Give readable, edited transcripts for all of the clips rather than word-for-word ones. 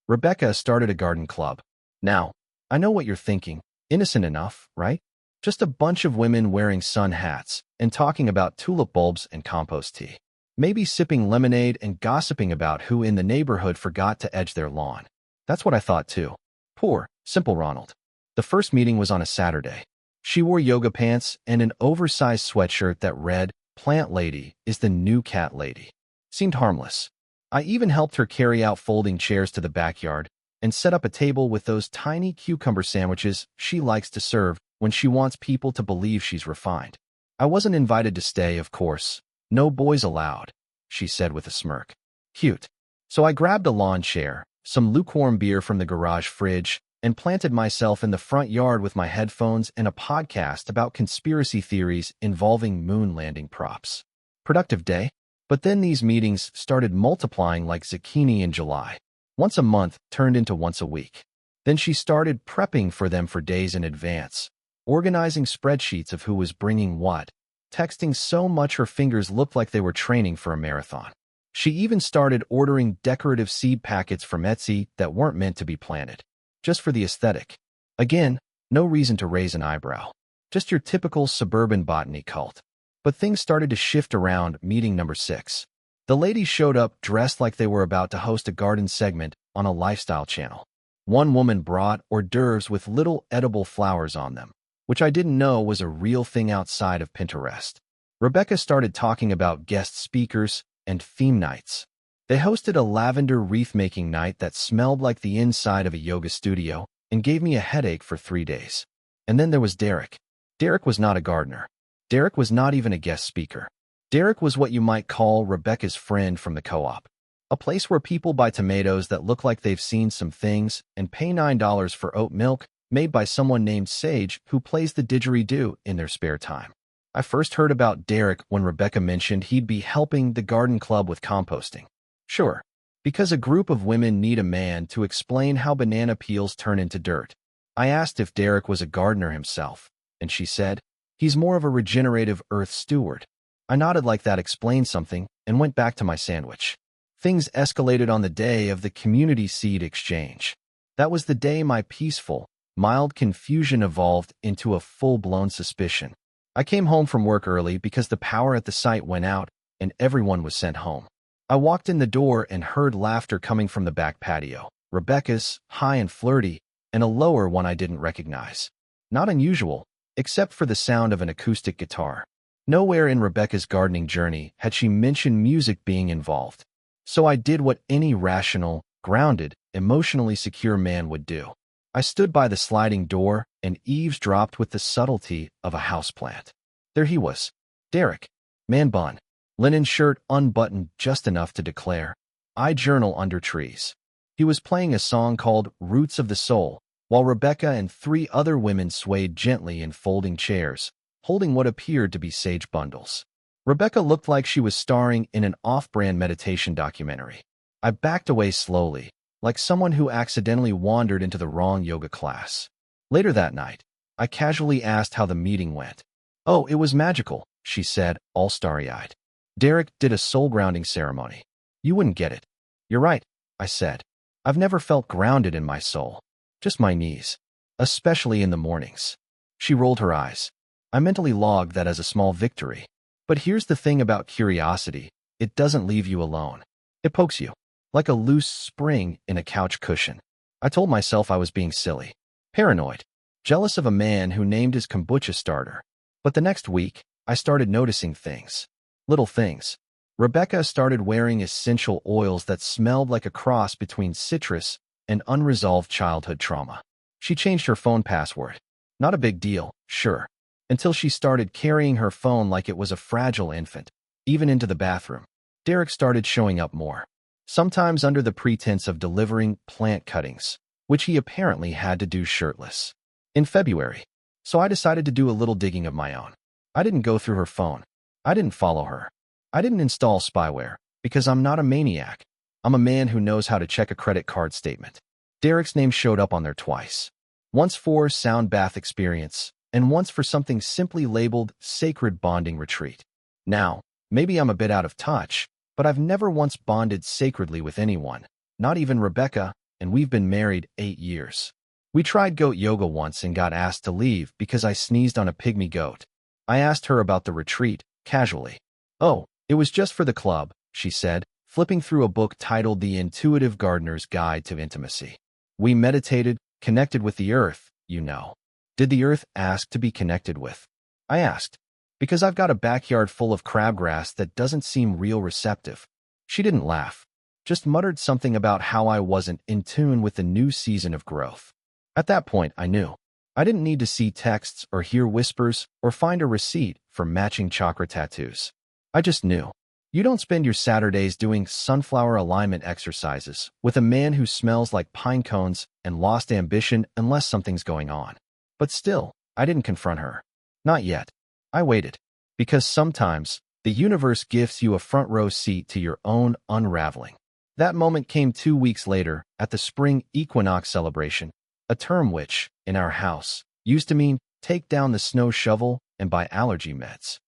Rebecca started a garden club. Now, I know what you're thinking. Innocent enough, right? Just a bunch of women wearing sun hats and talking about tulip bulbs and compost tea. Maybe sipping lemonade and gossiping about who in the neighborhood forgot to edge their lawn. That's what I thought too. Poor, simple Ronald. The first meeting was on a Saturday. She wore yoga pants and an oversized sweatshirt that read, "Plant Lady is the new cat lady." Seemed harmless. I even helped her carry out folding chairs to the backyard and set up a table with those tiny cucumber sandwiches she likes to serve when she wants people to believe she's refined. I wasn't invited to stay, of course. No boys allowed, she said with a smirk. Cute. So I grabbed a lawn chair, some lukewarm beer from the garage fridge, and planted myself in the front yard with my headphones and a podcast about conspiracy theories involving moon landing props. Productive day. But then these meetings started multiplying like zucchini in July. Once a month turned into once a week. Then she started prepping for them for days in advance, organizing spreadsheets of who was bringing what, texting so much her fingers looked like they were training for a marathon. She even started ordering decorative seed packets from Etsy that weren't meant to be planted, just for the aesthetic. Again, no reason to raise an eyebrow. Just your typical suburban botany cult. But things started to shift around meeting number 6. The ladies showed up dressed like they were about to host a garden segment on a lifestyle channel. One woman brought hors d'oeuvres with little edible flowers on them, which I didn't know was a real thing outside of Pinterest. Rebecca started talking about guest speakers and theme nights. They hosted a lavender wreath-making night that smelled like the inside of a yoga studio and gave me a headache for 3 days. And then there was Derek. Derek was not a gardener. Derek was not even a guest speaker. Derek was what you might call Rebecca's friend from the co-op. A place where people buy tomatoes that look like they've seen some things and pay $9 for oat milk made by someone named Sage who plays the didgeridoo in their spare time. I first heard about Derek when Rebecca mentioned he'd be helping the garden club with composting. Sure, because a group of women need a man to explain how banana peels turn into dirt. I asked if Derek was a gardener himself, and she said, "He's more of a regenerative earth steward." I nodded like that explained something and went back to my sandwich. Things escalated on the day of the community seed exchange. That was the day my peaceful, mild confusion evolved into a full-blown suspicion. I came home from work early because the power at the site went out and everyone was sent home. I walked in the door and heard laughter coming from the back patio. Rebecca's, high and flirty, and a lower one I didn't recognize. Not unusual, except for the sound of an acoustic guitar. Nowhere in Rebecca's gardening journey had she mentioned music being involved. So I did what any rational, grounded, emotionally secure man would do. I stood by the sliding door and eavesdropped with the subtlety of a houseplant. There he was, Derek, man bun, linen shirt unbuttoned just enough to declare, "I journal under trees." He was playing a song called "Roots of the Soul," while Rebecca and 3 other women swayed gently in folding chairs, holding what appeared to be sage bundles. Rebecca looked like she was starring in an off-brand meditation documentary. I backed away slowly, like someone who accidentally wandered into the wrong yoga class. Later that night, I casually asked how the meeting went. "Oh, it was magical," she said, all starry-eyed. "Derek did a soul-grounding ceremony. You wouldn't get it." "You're right," I said. "I've never felt grounded in my soul. Just my knees. Especially in the mornings." She rolled her eyes. I mentally logged that as a small victory. But here's the thing about curiosity. It doesn't leave you alone. It pokes you, like a loose spring in a couch cushion. I told myself I was being silly, paranoid, jealous of a man who named his kombucha starter. But the next week, I started noticing things. Little things. Rebecca started wearing essential oils that smelled like a cross between citrus and unresolved childhood trauma. She changed her phone password. Not a big deal, sure, until she started carrying her phone like it was a fragile infant, even into the bathroom. Derek started showing up more, sometimes under the pretense of delivering plant cuttings, which he apparently had to do shirtless. In February, so I decided to do a little digging of my own. I didn't go through her phone. I didn't follow her. I didn't install spyware, because I'm not a maniac. I'm a man who knows how to check a credit card statement. Derek's name showed up on there twice. Once for sound bath experience, and once for something simply labeled Sacred Bonding Retreat. Now, maybe I'm a bit out of touch, but I've never once bonded sacredly with anyone, not even Rebecca, and we've been married 8 years. We tried goat yoga once and got asked to leave because I sneezed on a pygmy goat. I asked her about the retreat, casually. "Oh, it was just for the club," she said, flipping through a book titled The Intuitive Gardener's Guide to Intimacy. "We meditated, connected with the earth, you know." "Did the earth ask to be connected with?" I asked. "Because I've got a backyard full of crabgrass that doesn't seem real receptive." She didn't laugh, just muttered something about how I wasn't in tune with the new season of growth. At that point, I knew. I didn't need to see texts or hear whispers or find a receipt for matching chakra tattoos. I just knew. You don't spend your Saturdays doing sunflower alignment exercises with a man who smells like pine cones and lost ambition unless something's going on. But still, I didn't confront her. Not yet. I waited. Because sometimes, the universe gifts you a front row seat to your own unraveling. That moment came 2 weeks later at the spring equinox celebration, a term which, in our house, used to mean take down the snow shovel and buy allergy meds.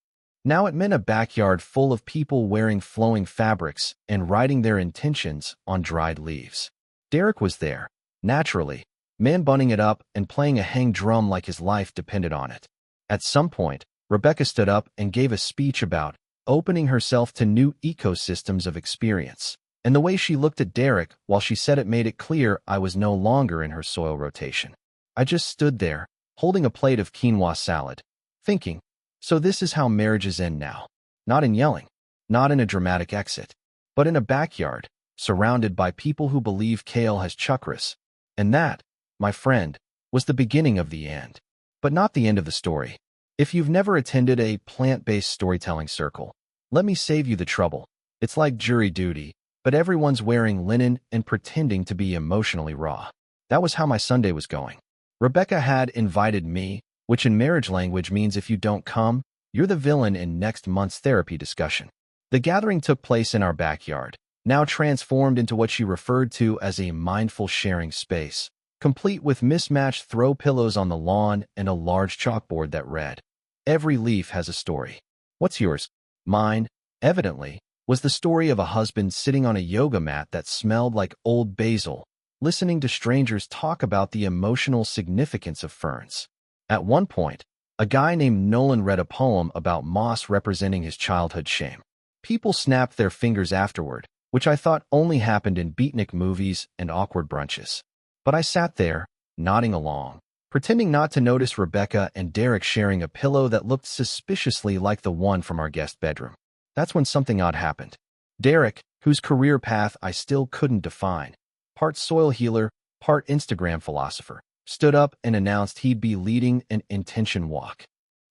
Now it meant a backyard full of people wearing flowing fabrics and writing their intentions on dried leaves. Derek was there, naturally, man bunning it up and playing a hang drum like his life depended on it. At some point, Rebecca stood up and gave a speech about opening herself to new ecosystems of experience. And the way she looked at Derek while she said it made it clear I was no longer in her soil rotation. I just stood there, holding a plate of quinoa salad, thinking, so this is how marriages end now. Not in yelling, not in a dramatic exit, but in a backyard, surrounded by people who believe kale has chakras. And that, my friend, was the beginning of the end. But not the end of the story. If you've never attended a plant-based storytelling circle, let me save you the trouble. It's like jury duty, but everyone's wearing linen and pretending to be emotionally raw. That was how my Sunday was going. Rebecca had invited me, which in marriage language means if you don't come, you're the villain in next month's therapy discussion. The gathering took place in our backyard, now transformed into what she referred to as a mindful sharing space, complete with mismatched throw pillows on the lawn and a large chalkboard that read, "Every leaf has a story." What's yours? Mine, evidently, was the story of a husband sitting on a yoga mat that smelled like old basil, listening to strangers talk about the emotional significance of ferns. At one point, a guy named Nolan read a poem about moss representing his childhood shame. People snapped their fingers afterward, which I thought only happened in beatnik movies and awkward brunches. But I sat there, nodding along, pretending not to notice Rebecca and Derek sharing a pillow that looked suspiciously like the one from our guest bedroom. That's when something odd happened. Derek, whose career path I still couldn't define, part soil healer, part Instagram philosopher, stood up and announced he'd be leading an intention walk.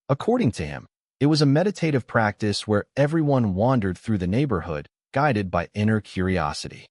According to him, it was a meditative practice where everyone wandered through the neighborhood, guided by inner curiosity.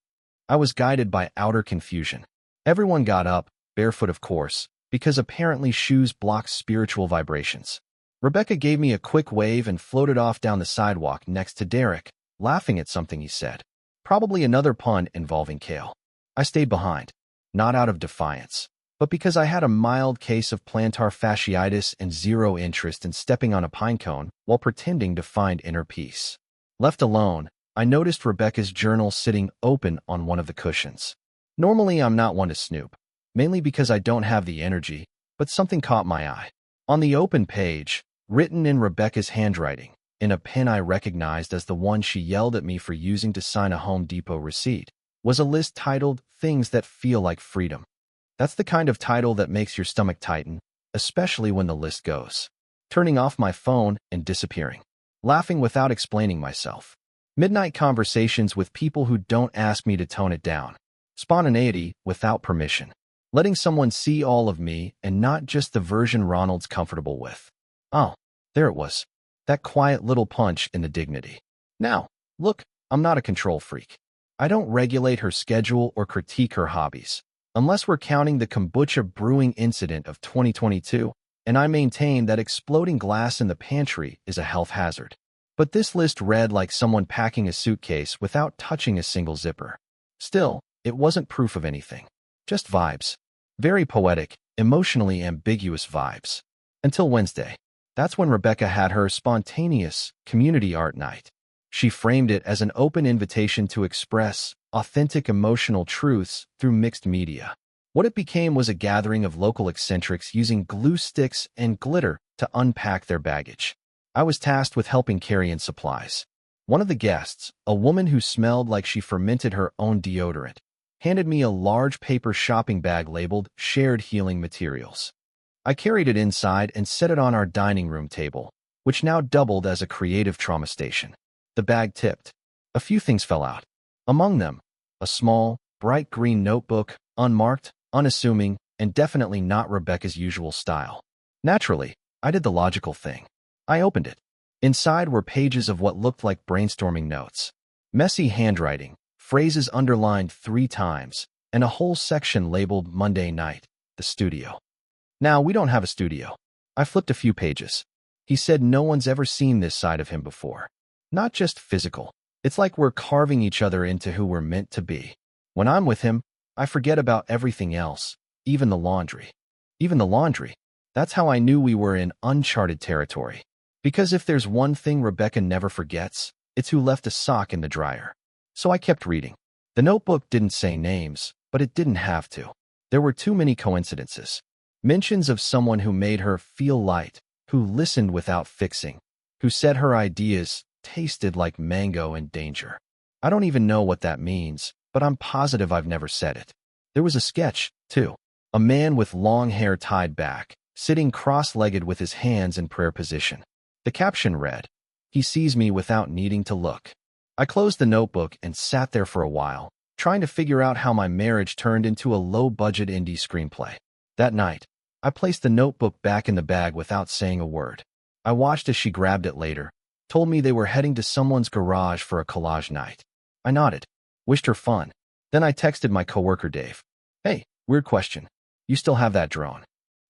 I was guided by outer confusion. Everyone got up, barefoot of course, because apparently shoes block spiritual vibrations. Rebecca gave me a quick wave and floated off down the sidewalk next to Derek, laughing at something he said. Probably another pun involving kale. I stayed behind, not out of defiance, but because I had a mild case of plantar fasciitis and zero interest in stepping on a pine cone while pretending to find inner peace. Left alone, I noticed Rebecca's journal sitting open on one of the cushions. Normally, I'm not one to snoop, mainly because I don't have the energy, but something caught my eye. On the open page, written in Rebecca's handwriting, in a pen I recognized as the one she yelled at me for using to sign a Home Depot receipt, was a list titled Things That Feel Like Freedom. That's the kind of title that makes your stomach tighten, especially when the list goes. Turning off my phone and disappearing. Laughing without explaining myself. Midnight conversations with people who don't ask me to tone it down. Spontaneity without permission. Letting someone see all of me and not just the version Ronald's comfortable with. Oh, there it was. That quiet little punch in the dignity. Now, look, I'm not a control freak. I don't regulate her schedule or critique her hobbies, unless we're counting the kombucha brewing incident of 2022, and I maintain that exploding glass in the pantry is a health hazard. But this list read like someone packing a suitcase without touching a single zipper. Still, it wasn't proof of anything. Just vibes. Very poetic, emotionally ambiguous vibes. Until Wednesday. That's when Rebecca had her spontaneous community art night. She framed it as an open invitation to express authentic emotional truths through mixed media. What it became was a gathering of local eccentrics using glue sticks and glitter to unpack their baggage. I was tasked with helping carry in supplies. One of the guests, a woman who smelled like she fermented her own deodorant, handed me a large paper shopping bag labeled Shared Healing Materials. I carried it inside and set it on our dining room table, which now doubled as a creative trauma station. The bag tipped. A few things fell out. Among them, a small, bright green notebook, unmarked, unassuming, and definitely not Rebecca's usual style. Naturally, I did the logical thing. I opened it. Inside were pages of what looked like brainstorming notes. Messy handwriting, phrases underlined 3 times, and a whole section labeled Monday Night, the studio. Now, we don't have a studio. I flipped a few pages. He said no one's ever seen this side of him before. Not just physical. It's like we're carving each other into who we're meant to be. When I'm with him, I forget about everything else, even the laundry. Even the laundry. That's how I knew we were in uncharted territory. Because if there's one thing Rebecca never forgets, it's who left a sock in the dryer. So I kept reading. The notebook didn't say names, but it didn't have to. There were too many coincidences. Mentions of someone who made her feel light, who listened without fixing, who said her ideas tasted like mango and danger. I don't even know what that means, but I'm positive I've never said it. There was a sketch, too. A man with long hair tied back, sitting cross-legged with his hands in prayer position. The caption read, "He sees me without needing to look." I closed the notebook and sat there for a while, trying to figure out how my marriage turned into a low-budget indie screenplay. That night, I placed the notebook back in the bag without saying a word. I watched as she grabbed it later, told me they were heading to someone's garage for a collage night. I nodded, wished her fun. Then I texted my coworker Dave. "Hey, weird question. You still have that drone?"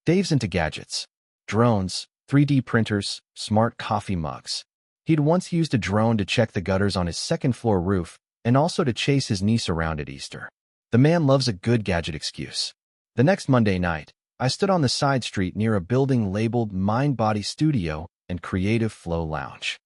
Dave's into gadgets. Drones, 3D printers, smart coffee mugs. He'd once used a drone to check the gutters on his second-floor roof and also to chase his niece around at Easter. The man loves a good gadget excuse. The next Monday night, I stood on the side street near a building labeled Mind Body Studio and Creative Flow Lounge.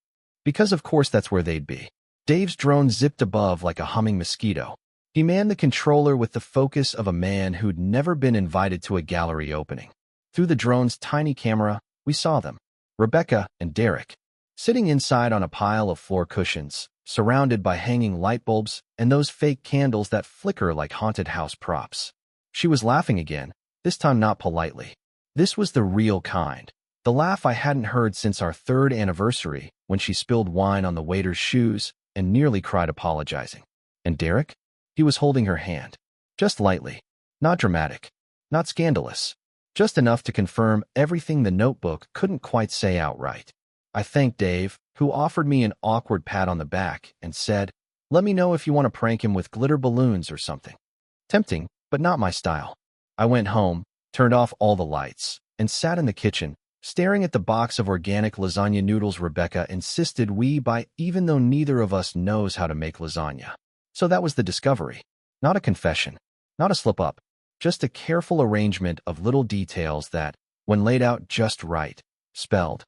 Because of course that's where they'd be. Dave's drone zipped above like a humming mosquito. He manned the controller with the focus of a man who'd never been invited to a gallery opening. Through the drone's tiny camera, we saw them, Rebecca and Derek, sitting inside on a pile of floor cushions, surrounded by hanging light bulbs and those fake candles that flicker like haunted house props. She was laughing again, this time not politely. This was the real kind. The laugh I hadn't heard since our 3rd anniversary when she spilled wine on the waiter's shoes and nearly cried apologizing. And Derek? He was holding her hand. Just lightly. Not dramatic. Not scandalous. Just enough to confirm everything the notebook couldn't quite say outright. I thanked Dave, who offered me an awkward pat on the back and said, "Let me know if you want to prank him with glitter balloons or something." Tempting, but not my style. I went home, turned off all the lights, and sat in the kitchen, staring at the box of organic lasagna noodles Rebecca insisted we buy even though neither of us knows how to make lasagna. So that was the discovery. Not a confession, not a slip-up, just a careful arrangement of little details that, when laid out just right, spelled,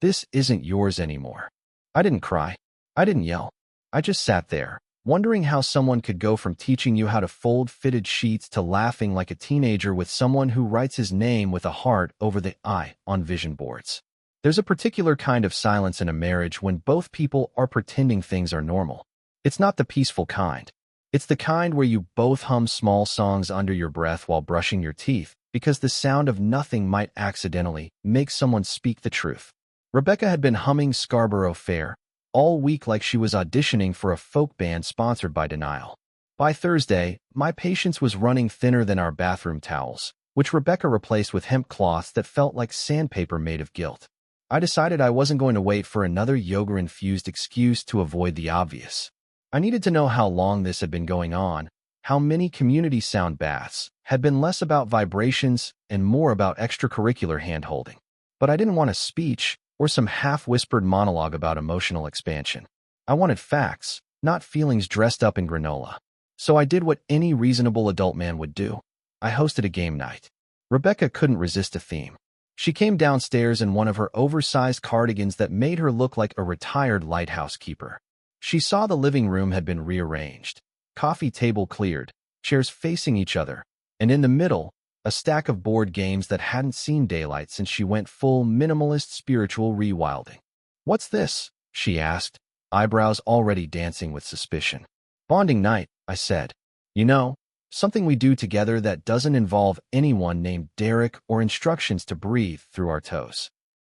"This isn't yours anymore." I didn't cry. I didn't yell. I just sat there, wondering how someone could go from teaching you how to fold fitted sheets to laughing like a teenager with someone who writes his name with a heart over the I on vision boards. There's a particular kind of silence in a marriage when both people are pretending things are normal. It's not the peaceful kind. It's the kind where you both hum small songs under your breath while brushing your teeth because the sound of nothing might accidentally make someone speak the truth. Rebecca had been humming Scarborough Fair all week like she was auditioning for a folk band sponsored by Denial. By Thursday, my patience was running thinner than our bathroom towels, which Rebecca replaced with hemp cloths that felt like sandpaper made of guilt. I decided I wasn't going to wait for another yoga-infused excuse to avoid the obvious. I needed to know how long this had been going on, how many community sound baths had been less about vibrations and more about extracurricular hand-holding. But I didn't want a speech or some half-whispered monologue about emotional expansion. I wanted facts, not feelings dressed up in granola. So I did what any reasonable adult man would do. I hosted a game night. Rebecca couldn't resist a theme. She came downstairs in one of her oversized cardigans that made her look like a retired lighthouse keeper. She saw the living room had been rearranged. Coffee table cleared, chairs facing each other, and in the middle, a stack of board games that hadn't seen daylight since she went full minimalist spiritual rewilding. "What's this?" she asked, eyebrows already dancing with suspicion. "Bonding night," I said. "You know, something we do together that doesn't involve anyone named Derek or instructions to breathe through our toes."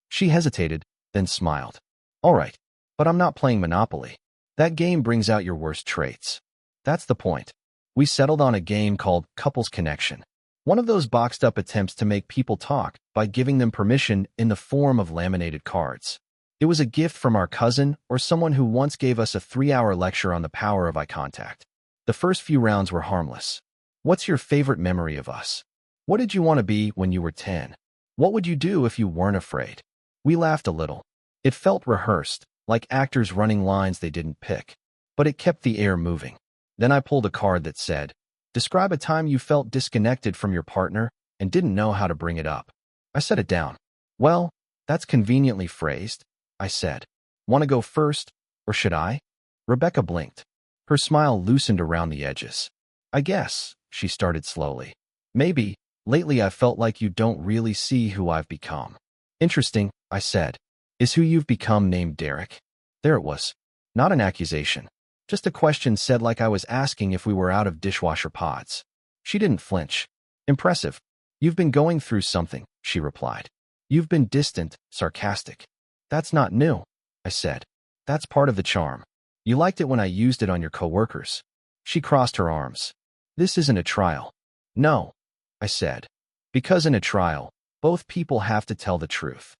She hesitated, then smiled. "All right, but I'm not playing Monopoly. That game brings out your worst traits." "That's the point." We settled on a game called Couples Connection, one of those boxed-up attempts to make people talk by giving them permission in the form of laminated cards. It was a gift from our cousin or someone who once gave us a 3-hour lecture on the power of eye contact. The first few rounds were harmless. "What's your favorite memory of us? What did you want to be when you were 10? What would you do if you weren't afraid?" We laughed a little. It felt rehearsed, like actors running lines they didn't pick. But it kept the air moving. Then I pulled a card that said, "Describe a time you felt disconnected from your partner and didn't know how to bring it up." I set it down. "Well, that's conveniently phrased," I said. "Want to go first, or should I?" Rebecca blinked. Her smile loosened around the edges. "I guess," she started slowly. "Maybe, lately I felt like you don't really see who I've become." "Interesting," I said. "Is who you've become named Derek?" There it was. Not an accusation. Just a question said like I was asking if we were out of dishwasher pods. She didn't flinch. "Impressive. You've been going through something," she replied. "You've been distant, sarcastic." "That's not new," I said. "That's part of the charm. You liked it when I used it on your coworkers." She crossed her arms. "This isn't a trial." "No," I said. "Because in a trial, both people have to tell the truth."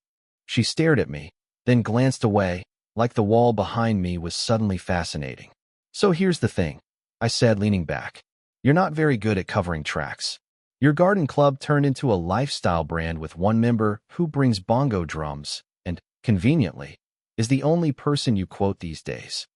She stared at me, then glanced away, like the wall behind me was suddenly fascinating. "So here's the thing," I said, leaning back. "You're not very good at covering tracks. Your garden club turned into a lifestyle brand with one member who brings bongo drums and, conveniently, is the only person you quote these days."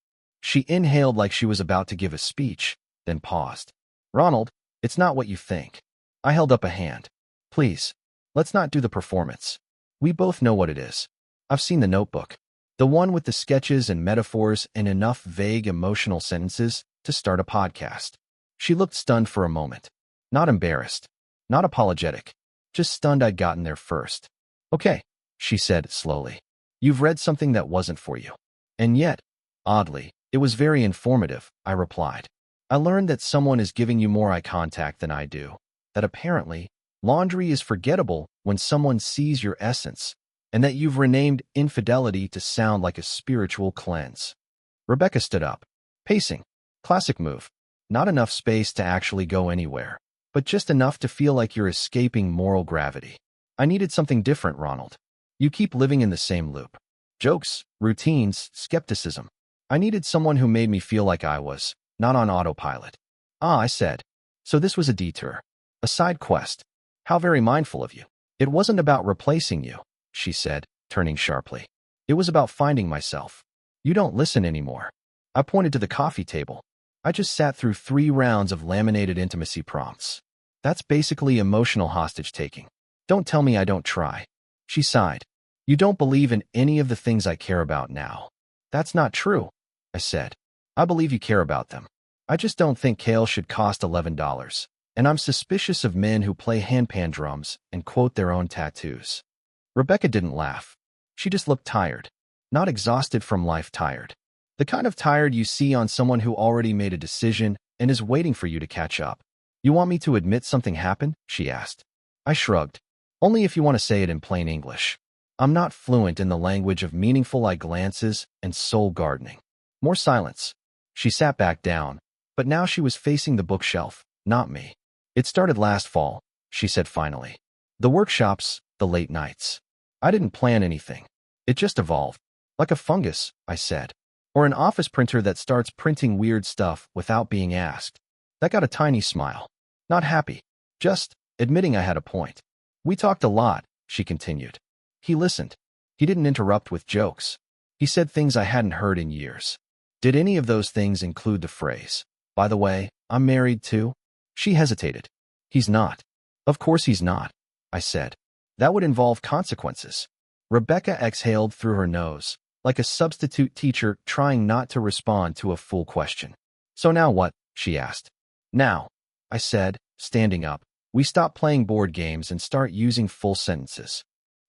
She inhaled like she was about to give a speech, then paused. "Ronald, it's not what you think." I held up a hand. "Please, let's not do the performance. We both know what it is. I've seen the notebook. The one with the sketches and metaphors and enough vague emotional sentences to start a podcast." She looked stunned for a moment. Not embarrassed. Not apologetic. Just stunned I'd gotten there first. "Okay," she said slowly. "You've read something that wasn't for you. And yet, oddly, it was very informative," I replied. "I learned that someone is giving you more eye contact than I do. That apparently, laundry is forgettable when someone sees your essence, and that you've renamed infidelity to sound like a spiritual cleanse." Rebecca stood up, pacing. Classic move. Not enough space to actually go anywhere, but just enough to feel like you're escaping moral gravity. "I needed something different, Ronald. You keep living in the same loop. Jokes, routines, skepticism. I needed someone who made me feel like I was, not on autopilot." "Ah," I said. "So this was a detour. A side quest. How very mindful of you." "It wasn't about replacing you," she said, turning sharply. "It was about finding myself. You don't listen anymore." I pointed to the coffee table. "I just sat through 3 rounds of laminated intimacy prompts. That's basically emotional hostage-taking. Don't tell me I don't try." She sighed. "You don't believe in any of the things I care about now." "That's not true," I said. "I believe you care about them. I just don't think kale should cost $11. And I'm suspicious of men who play handpan drums and quote their own tattoos." Rebecca didn't laugh. She just looked tired. Not exhausted from life, tired. The kind of tired you see on someone who already made a decision and is waiting for you to catch up. "You want me to admit something happened?" she asked. I shrugged. "Only if you want to say it in plain English. I'm not fluent in the language of meaningful eye glances and soul gardening." More silence. She sat back down, but now she was facing the bookshelf, not me. "It started last fall," she said finally. "The workshops, the late nights. I didn't plan anything. It just evolved. Like a fungus," I said. "Or an office printer that starts printing weird stuff without being asked." That got a tiny smile. Not happy. Just admitting I had a point. "We talked a lot," she continued. "He listened. He didn't interrupt with jokes. He said things I hadn't heard in years." "Did any of those things include the phrase, 'By the way, I'm married too'?" She hesitated. "He's not." "Of course he's not," I said. "That would involve consequences." Rebecca exhaled through her nose, like a substitute teacher trying not to respond to a full question. "So now what?" she asked. Now, I said, standing up, we stop playing board games and start using full sentences.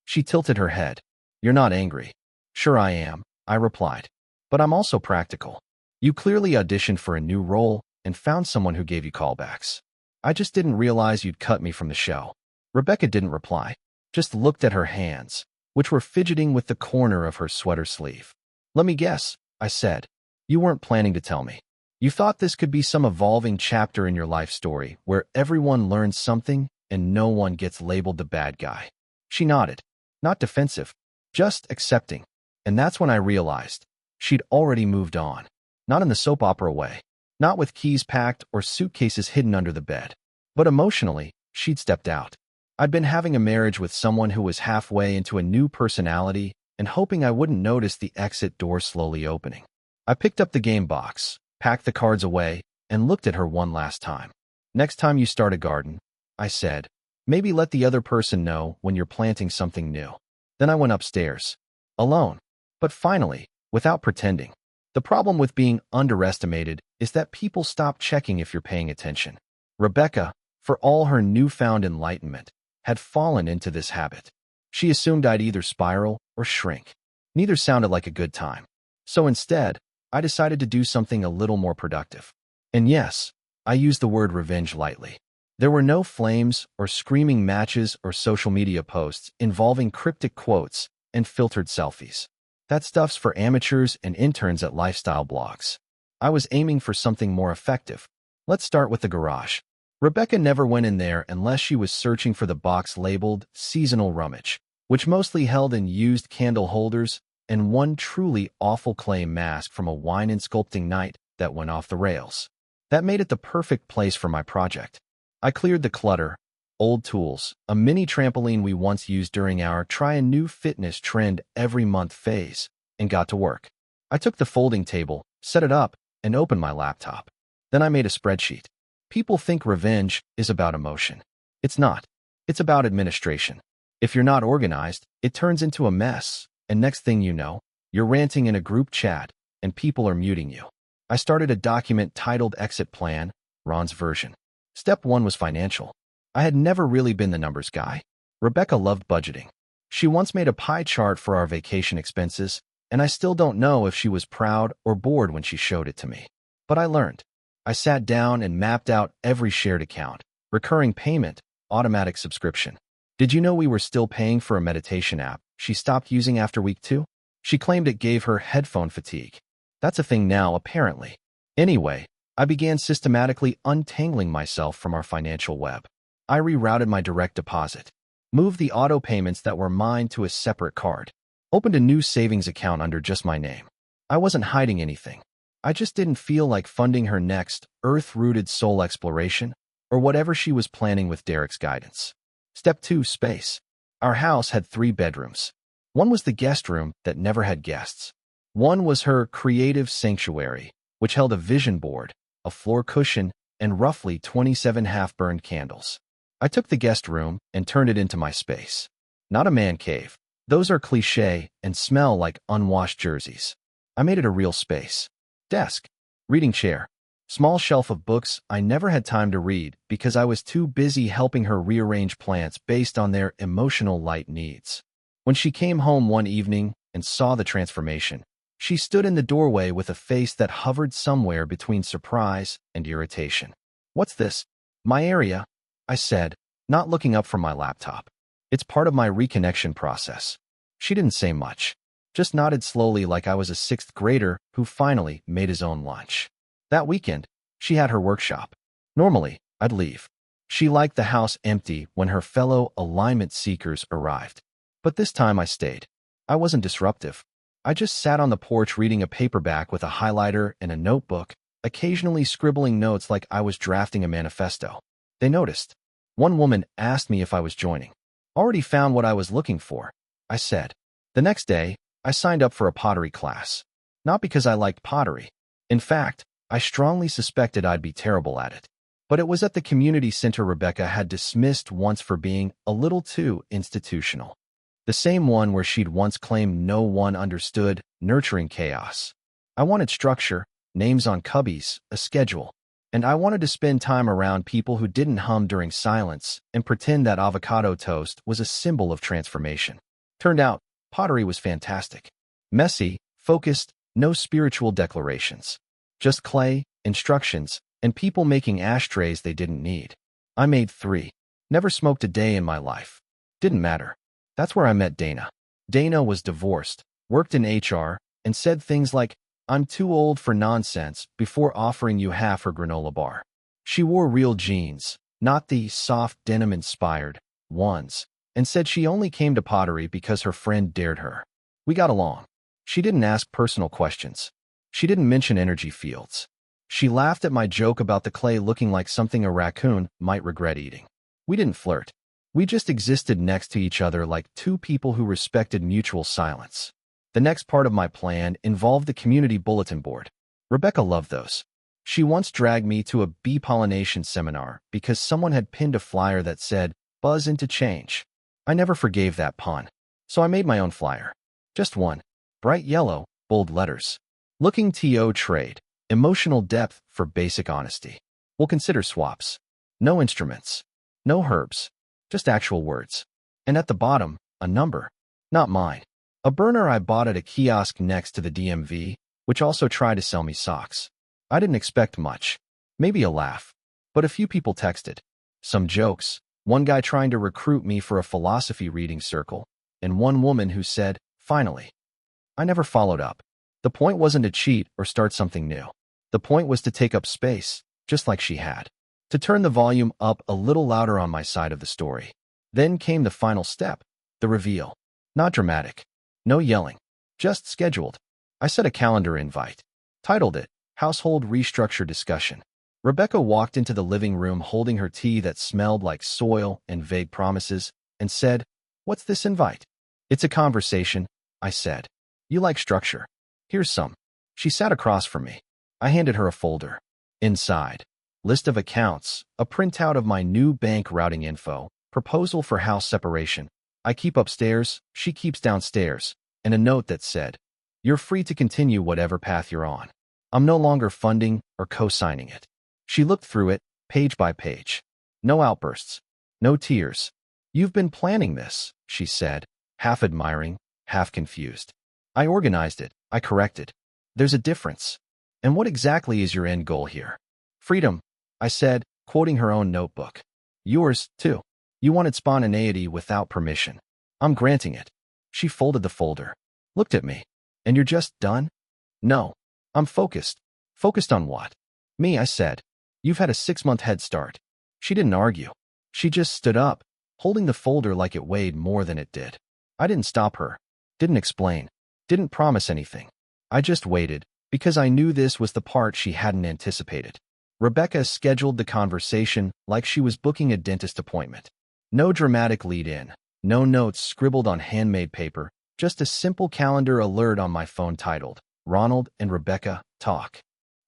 She tilted her head. You're not angry. Sure I am, I replied. But I'm also practical. You clearly auditioned for a new role and found someone who gave you callbacks. I just didn't realize you'd cut me from the show. Rebecca didn't reply, just looked at her hands, which were fidgeting with the corner of her sweater sleeve. Let me guess, I said. You weren't planning to tell me. You thought this could be some evolving chapter in your life story where everyone learns something and no one gets labeled the bad guy. She nodded, not defensive, just accepting. And that's when I realized she'd already moved on. Not in the soap opera way, not with keys packed or suitcases hidden under the bed, but emotionally, she'd stepped out. I'd been having a marriage with someone who was halfway into a new personality and hoping I wouldn't notice the exit door slowly opening. I picked up the game box, packed the cards away, and looked at her one last time. Next time you start a garden, I said, maybe let the other person know when you're planting something new. Then I went upstairs, alone, but finally, without pretending. The problem with being underestimated is that people stop checking if you're paying attention. Rebecca, for all her newfound enlightenment, had fallen into this habit. She assumed I'd either spiral or shrink. Neither sounded like a good time. So instead, I decided to do something a little more productive. And yes, I used the word revenge lightly. There were no flames or screaming matches or social media posts involving cryptic quotes and filtered selfies. That stuff's for amateurs and interns at lifestyle blogs. I was aiming for something more effective. Let's start with the garage. Rebecca never went in there unless she was searching for the box labeled seasonal rummage, which mostly held in used candle holders and one truly awful clay mask from a wine and sculpting night that went off the rails. That made it the perfect place for my project. I cleared the clutter, old tools, a mini trampoline we once used during our try a new fitness trend every month phase, and got to work. I took the folding table, set it up, and opened my laptop. Then I made a spreadsheet. People think revenge is about emotion. It's not. It's about administration. If you're not organized, it turns into a mess, and next thing you know, you're ranting in a group chat, and people are muting you. I started a document titled Exit Plan, Ron's version. Step 1 was financial. I had never really been the numbers guy. Rebecca loved budgeting. She once made a pie chart for our vacation expenses, and I still don't know if she was proud or bored when she showed it to me. But I learned. I sat down and mapped out every shared account, recurring payment, automatic subscription. Did you know we were still paying for a meditation app she stopped using after week 2? She claimed it gave her headphone fatigue. That's a thing now, apparently. Anyway, I began systematically untangling myself from our financial web. I rerouted my direct deposit, moved the auto payments that were mine to a separate card, opened a new savings account under just my name. I wasn't hiding anything. I just didn't feel like funding her next earth-rooted soul exploration or whatever she was planning with Derek's guidance. Step 2, space. Our house had 3 bedrooms. One was the guest room that never had guests. One was her creative sanctuary, which held a vision board, a floor cushion, and roughly 27 half-burned candles. I took the guest room and turned it into my space. Not a man cave. Those are cliché and smell like unwashed jerseys. I made it a real space. Desk, reading chair, small shelf of books I never had time to read because I was too busy helping her rearrange plants based on their emotional light needs. When she came home one evening and saw the transformation, she stood in the doorway with a face that hovered somewhere between surprise and irritation. What's this? My area, I said, not looking up from my laptop. It's part of my reconnection process. She didn't say much, just nodded slowly like I was a 6th grader who finally made his own lunch. That weekend, she had her workshop. Normally, I'd leave. She liked the house empty when her fellow alignment seekers arrived. But this time I stayed. I wasn't disruptive. I just sat on the porch reading a paperback with a highlighter and a notebook, occasionally scribbling notes like I was drafting a manifesto. They noticed. One woman asked me if I was joining. Already found what I was looking for, I said. The next day, I signed up for a pottery class. Not because I liked pottery. In fact, I strongly suspected I'd be terrible at it. But it was at the community center Rebecca had dismissed once for being a little too institutional. The same one where she'd once claimed no one understood nurturing chaos. I wanted structure, names on cubbies, a schedule. And I wanted to spend time around people who didn't hum during silence and pretend that avocado toast was a symbol of transformation. Turned out, pottery was fantastic. Messy, focused, no spiritual declarations. Just clay, instructions, and people making ashtrays they didn't need. I made 3. Never smoked a day in my life. Didn't matter. That's where I met Dana. Dana was divorced, worked in HR, and said things like, "I'm too old for nonsense," before offering you half her granola bar. She wore real jeans, not the soft denim-inspired ones, and said she only came to pottery because her friend dared her. We got along. She didn't ask personal questions. She didn't mention energy fields. She laughed at my joke about the clay looking like something a raccoon might regret eating. We didn't flirt. We just existed next to each other like two people who respected mutual silence. The next part of my plan involved the community bulletin board. Rebecca loved those. She once dragged me to a bee pollination seminar because someone had pinned a flyer that said, "Buzz into change." I never forgave that pun, so I made my own flyer. Just one. Bright yellow, bold letters. Looking to trade. Emotional depth for basic honesty. We'll consider swaps. No instruments. No herbs. Just actual words. And at the bottom, a number. Not mine. A burner I bought at a kiosk next to the DMV, which also tried to sell me socks. I didn't expect much. Maybe a laugh. But a few people texted. Some jokes. One guy trying to recruit me for a philosophy reading circle, and one woman who said, "Finally." I never followed up. The point wasn't to cheat or start something new. The point was to take up space, just like she had. To turn the volume up a little louder on my side of the story. Then came the final step, the reveal. Not dramatic. No yelling. Just scheduled. I set a calendar invite. Titled it, Household Restructure Discussion. Rebecca walked into the living room holding her tea that smelled like soil and vague promises, and said, "What's this invite?" "It's a conversation," I said. "You like structure. Here's some." She sat across from me. I handed her a folder. Inside, list of accounts, a printout of my new bank routing info, proposal for house separation. I keep upstairs, she keeps downstairs, and a note that said, "You're free to continue whatever path you're on. I'm no longer funding or co-signing it." She looked through it, page by page. No outbursts. No tears. "You've been planning this," she said, half admiring, half confused. I organized it. I corrected. "There's a difference. And what exactly is your end goal here?" "Freedom," I said, quoting her own notebook. "Yours, too. You wanted spontaneity without permission. I'm granting it." She folded the folder. Looked at me. "And you're just done?" "No. I'm focused." "Focused on what?" "Me," I said. "You've had a 6-month head start." She didn't argue. She just stood up, holding the folder like it weighed more than it did. I didn't stop her. Didn't explain. Didn't promise anything. I just waited, because I knew this was the part she hadn't anticipated. Rebecca scheduled the conversation like she was booking a dentist appointment. No dramatic lead-in. No notes scribbled on handmade paper. Just a simple calendar alert on my phone titled, "Ronald and Rebecca Talk."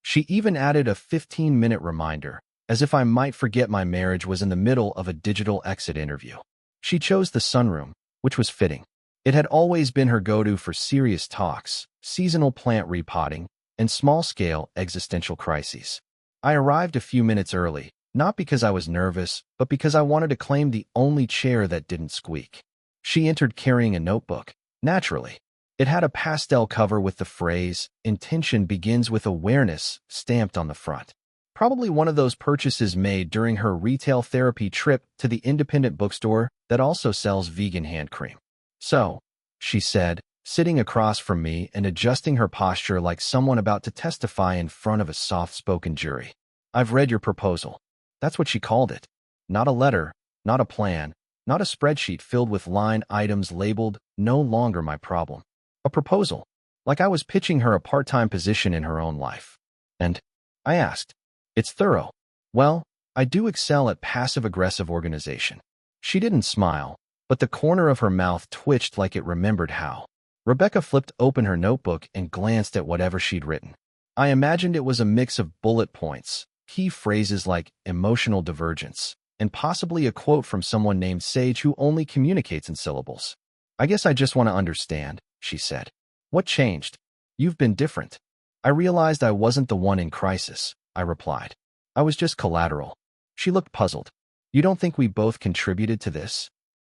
She even added a 15-minute reminder, as if I might forget my marriage was in the middle of a digital exit interview. She chose the sunroom, which was fitting. It had always been her go-to for serious talks, seasonal plant repotting, and small-scale existential crises. I arrived a few minutes early, not because I was nervous, but because I wanted to claim the only chair that didn't squeak. She entered carrying a notebook, naturally. It had a pastel cover with the phrase, "Intention begins with awareness," stamped on the front. Probably one of those purchases made during her retail therapy trip to the independent bookstore that also sells vegan hand cream. "So," she said, sitting across from me and adjusting her posture like someone about to testify in front of a soft-spoken jury. "I've read your proposal." That's what she called it. Not a letter, not a plan, not a spreadsheet filled with line items labeled, "No longer my problem." A proposal, like I was pitching her a part-time position in her own life. And I asked, "It's thorough." "Well, I do excel at passive-aggressive organization." She didn't smile, but the corner of her mouth twitched like it remembered how. Rebecca flipped open her notebook and glanced at whatever she'd written. I imagined it was a mix of bullet points, key phrases like emotional divergence, and possibly a quote from someone named Sage who only communicates in syllables. "I guess I just want to understand," she said. "What changed? You've been different." I realized I wasn't the one in crisis, I replied. I was just collateral. She looked puzzled. You don't think we both contributed to this?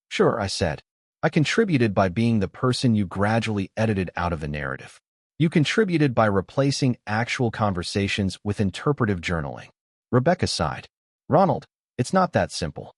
Sure, I said. I contributed by being the person you gradually edited out of the narrative. You contributed by replacing actual conversations with interpretive journaling. Rebecca sighed. Ronald, it's not that simple.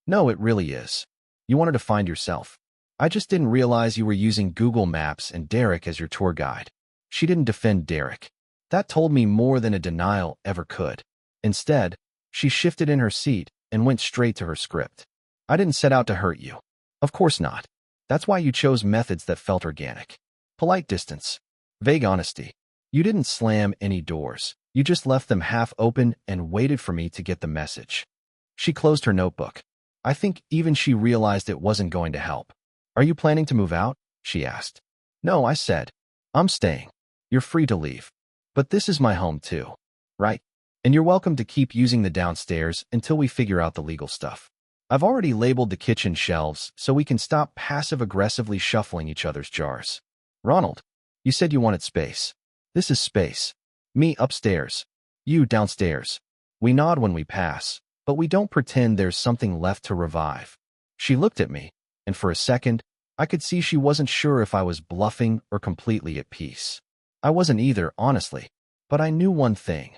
No, it really is. You wanted to find yourself. I just didn't realize you were using Google Maps and Derek as your tour guide. She didn't defend Derek. That told me more than a denial ever could. Instead, she shifted in her seat and went straight to her script. I didn't set out to hurt you. Of course not. That's why you chose methods that felt organic. Polite distance. Vague honesty. You didn't slam any doors. You just left them half open and waited for me to get the message. She closed her notebook. I think even she realized it wasn't going to help. Are you planning to move out? She asked. No, I said. I'm staying. You're free to leave. But this is my home too. Right? And you're welcome to keep using the downstairs until we figure out the legal stuff. I've already labeled the kitchen shelves so we can stop passive-aggressively shuffling each other's jars. Ronald, you said you wanted space. This is space. Me upstairs. You downstairs. We nod when we pass, but we don't pretend there's something left to revive. She looked at me, and for a second, I could see she wasn't sure if I was bluffing or completely at peace. I wasn't either, honestly, but I knew one thing.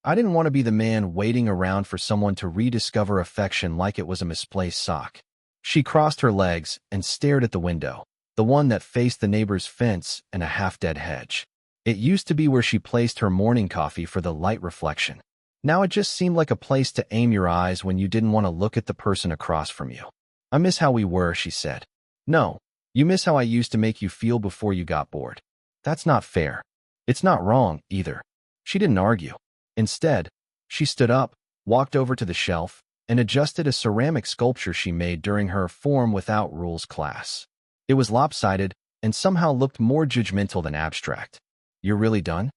I didn't want to be the man waiting around for someone to rediscover affection like it was a misplaced sock. She crossed her legs and stared at the window, the one that faced the neighbor's fence and a half-dead hedge. It used to be where she placed her morning coffee for the light reflection. Now it just seemed like a place to aim your eyes when you didn't want to look at the person across from you. I miss how we were, she said. No, you miss how I used to make you feel before you got bored. That's not fair. It's not wrong, either. She didn't argue. Instead, she stood up, walked over to the shelf, and adjusted a ceramic sculpture she made during her Form Without Rules class. It was lopsided and somehow looked more judgmental than abstract. You're really done?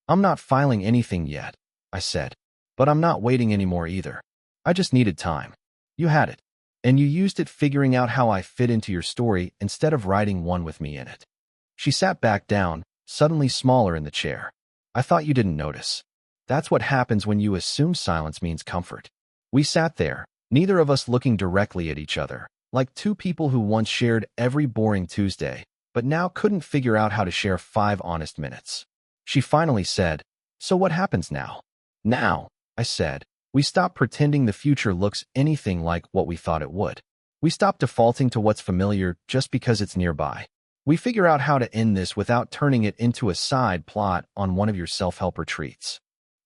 I'm not filing anything yet, I said. But I'm not waiting anymore either. I just needed time. You had it. And you used it figuring out how I fit into your story instead of writing one with me in it. She sat back down, suddenly smaller in the chair. I thought you didn't notice. That's what happens when you assume silence means comfort. We sat there, neither of us looking directly at each other, like two people who once shared every boring Tuesday, but now couldn't figure out how to share 5 honest minutes. She finally said, So what happens now? Now, I said, we stop pretending the future looks anything like what we thought it would. We stop defaulting to what's familiar just because it's nearby. We figure out how to end this without turning it into a side plot on one of your self-help retreats.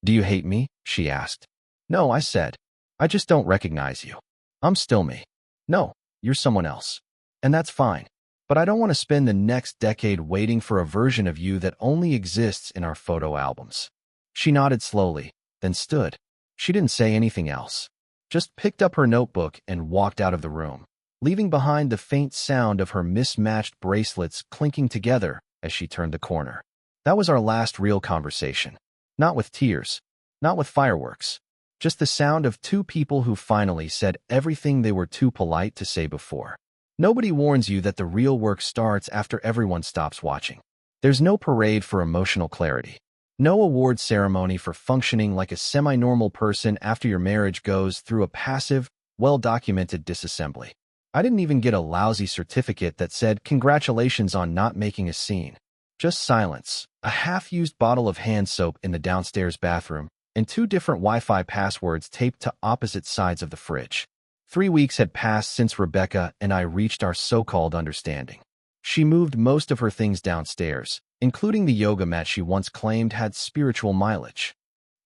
Do you hate me? She asked. No, I said. I just don't recognize you. I'm still me. No, you're someone else. And that's fine. But I don't want to spend the next decade waiting for a version of you that only exists in our photo albums. She nodded slowly, then stood. She didn't say anything else. Just picked up her notebook and walked out of the room, leaving behind the faint sound of her mismatched bracelets clinking together as she turned the corner. That was our last real conversation. Not with tears, not with fireworks, just the sound of two people who finally said everything they were too polite to say before. Nobody warns you that the real work starts after everyone stops watching. There's no parade for emotional clarity. No award ceremony for functioning like a semi-normal person after your marriage goes through a passive, well-documented disassembly. I didn't even get a lousy certificate that said congratulations on not making a scene. Just silence, a half-used bottle of hand soap in the downstairs bathroom, and 2 different Wi-Fi passwords taped to opposite sides of the fridge. 3 weeks had passed since Rebecca and I reached our so-called understanding. She moved most of her things downstairs, including the yoga mat she once claimed had spiritual mileage.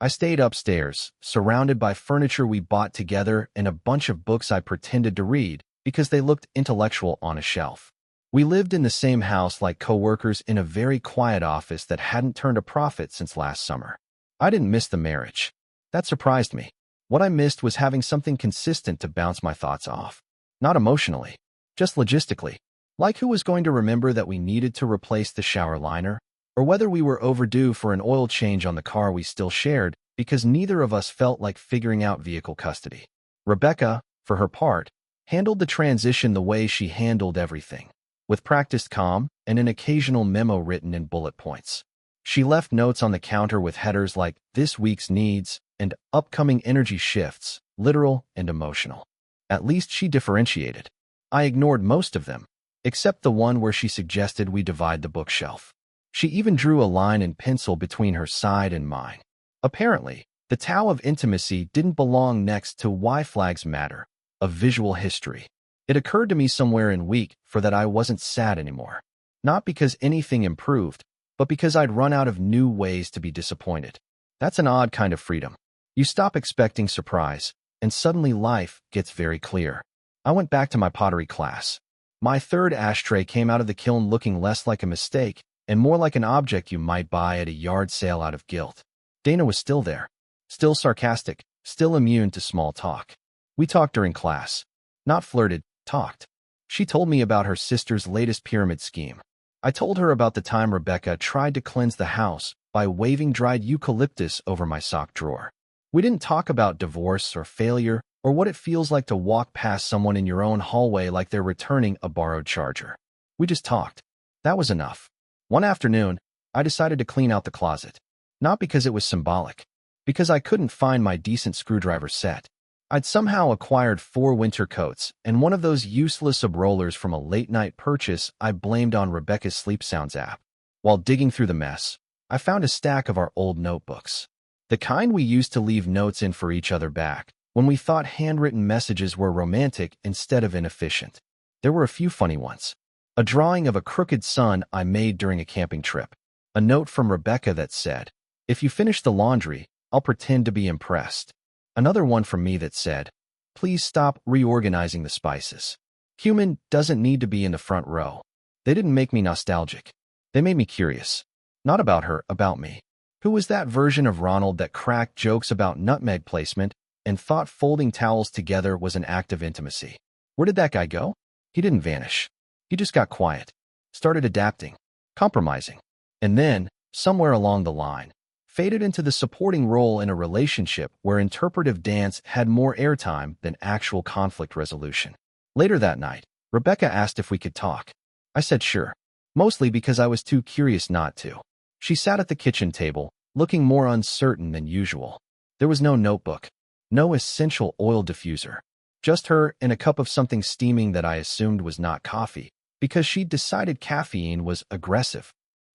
I stayed upstairs, surrounded by furniture we bought together and a bunch of books I pretended to read because they looked intellectual on a shelf. We lived in the same house like co-workers in a very quiet office that hadn't turned a profit since last summer. I didn't miss the marriage. That surprised me. What I missed was having something consistent to bounce my thoughts off. Not emotionally, just logistically. Like who was going to remember that we needed to replace the shower liner, or whether we were overdue for an oil change on the car we still shared because neither of us felt like figuring out vehicle custody. Rebecca, for her part, handled the transition the way she handled everything, with practiced calm and an occasional memo written in bullet points. She left notes on the counter with headers like, "This week's needs," and upcoming energy shifts, literal and emotional. At least she differentiated. I ignored most of them, except the one where she suggested we divide the bookshelf. She even drew a line in pencil between her side and mine. Apparently, the Tao of intimacy didn't belong next to why flags matter, a visual history. It occurred to me somewhere in week for that I wasn't sad anymore. Not because anything improved, but because I'd run out of new ways to be disappointed. That's an odd kind of freedom. You stop expecting surprise, and suddenly life gets very clear. I went back to my pottery class. My third ashtray came out of the kiln looking less like a mistake and more like an object you might buy at a yard sale out of guilt. Dana was still there, still sarcastic, still immune to small talk. We talked during class. Not flirted, talked. She told me about her sister's latest pyramid scheme. I told her about the time Rebecca tried to cleanse the house by waving dried eucalyptus over my sock drawer. We didn't talk about divorce or failure or what it feels like to walk past someone in your own hallway like they're returning a borrowed charger. We just talked. That was enough. One afternoon, I decided to clean out the closet. Not because it was symbolic, because I couldn't find my decent screwdriver set. I'd somehow acquired 4 winter coats and one of those useless rollers from a late-night purchase I blamed on Rebecca's Sleep Sounds app. While digging through the mess, I found a stack of our old notebooks. The kind we used to leave notes in for each other back when we thought handwritten messages were romantic instead of inefficient. There were a few funny ones. A drawing of a crooked sun I made during a camping trip. A note from Rebecca that said, "If you finish the laundry, I'll pretend to be impressed." Another one from me that said, "Please stop reorganizing the spices. Human doesn't need to be in the front row." They didn't make me nostalgic. They made me curious. Not about her, about me. Who was that version of Ronald that cracked jokes about nutmeg placement and thought folding towels together was an act of intimacy? Where did that guy go? He didn't vanish. He just got quiet, started adapting, compromising, and then, somewhere along the line, faded into the supporting role in a relationship where interpretive dance had more airtime than actual conflict resolution. Later that night, Rebecca asked if we could talk. I said sure, mostly because I was too curious not to. She sat at the kitchen table, looking more uncertain than usual. There was no notebook, no essential oil diffuser, just her and a cup of something steaming that I assumed was not coffee, because she'd decided caffeine was aggressive.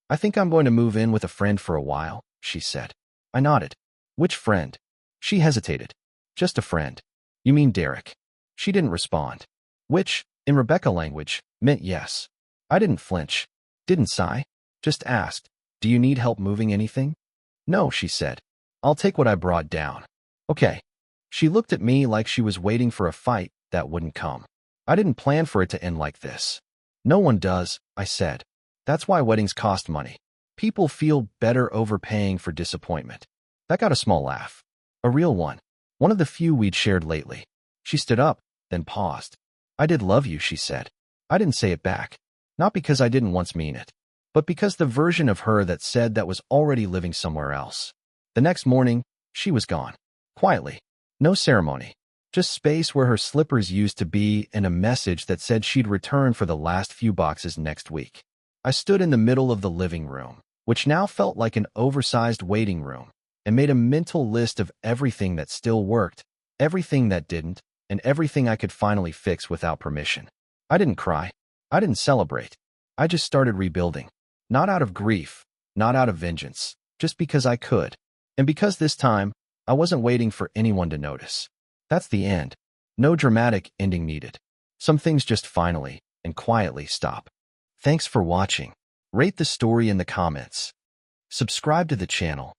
"I think I'm going to move in with a friend for a while," she said. I nodded. "Which friend?" She hesitated. "Just a friend." "You mean Derek?" She didn't respond. Which, in Rebecca language, meant yes. I didn't flinch, didn't sigh, just asked, "Do you need help moving anything?" "No," she said. "I'll take what I brought down." "Okay." She looked at me like she was waiting for a fight that wouldn't come. I didn't plan for it to end like this. "No one does," I said. "That's why weddings cost money. People feel better overpaying for disappointment." That got a small laugh. A real one. One of the few we'd shared lately. She stood up, then paused. "I did love you," she said. I didn't say it back. Not because I didn't once mean it, but because the version of her that said that was already living somewhere else. The next morning, she was gone. Quietly. No ceremony. Just space where her slippers used to be and a message that said she'd return for the last few boxes next week. I stood in the middle of the living room, which now felt like an oversized waiting room, and made a mental list of everything that still worked, everything that didn't, and everything I could finally fix without permission. I didn't cry. I didn't celebrate. I just started rebuilding. Not out of grief, not out of vengeance, just because I could. And because this time, I wasn't waiting for anyone to notice. That's the end. No dramatic ending needed. Some things just finally and quietly stop. Thanks for watching. Rate the story in the comments. Subscribe to the channel